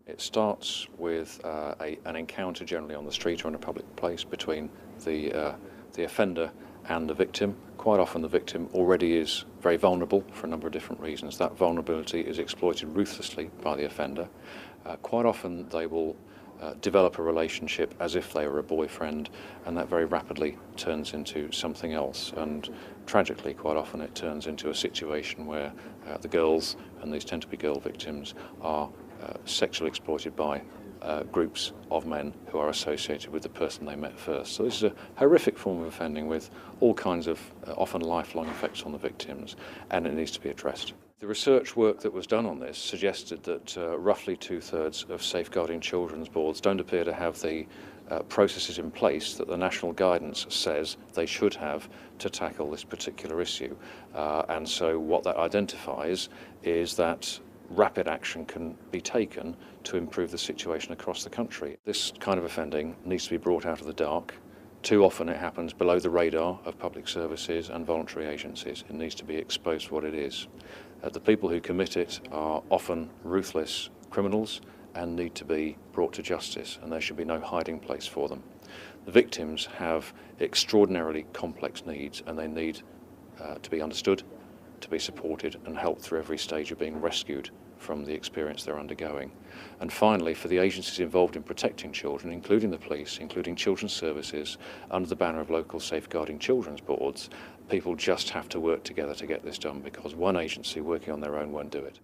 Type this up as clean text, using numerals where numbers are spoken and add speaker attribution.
Speaker 1: It starts with an encounter generally on the street or in a public place between the offender and the victim. Quite often the victim already is very vulnerable for a number of different reasons. That vulnerability is exploited ruthlessly by the offender. Quite often they will develop a relationship as if they were a boyfriend, and that very rapidly turns into something else. And tragically, quite often it turns into a situation where the girls, and these tend to be girl victims, are sexually exploited by groups of men who are associated with the person they met first. So this is a horrific form of offending with all kinds of often lifelong effects on the victims, and it needs to be addressed. The research work that was done on this suggested that roughly 2/3 of safeguarding children's boards don't appear to have the processes in place that the national guidance says they should have to tackle this particular issue. And so what that identifies is that rapid action can be taken to improve the situation across the country. This kind of offending needs to be brought out of the dark. Too often it happens below the radar of public services and voluntary agencies. It needs to be exposed for what it is. The people who commit it are often ruthless criminals and need to be brought to justice, and there should be no hiding place for them. The victims have extraordinarily complex needs, and they need to be understood, to be supported and helped through every stage of being rescued from the experience they're undergoing. And finally, for the agencies involved in protecting children, including the police, including children's services, under the banner of local safeguarding children's boards, people just have to work together to get this done, because one agency working on their own won't do it.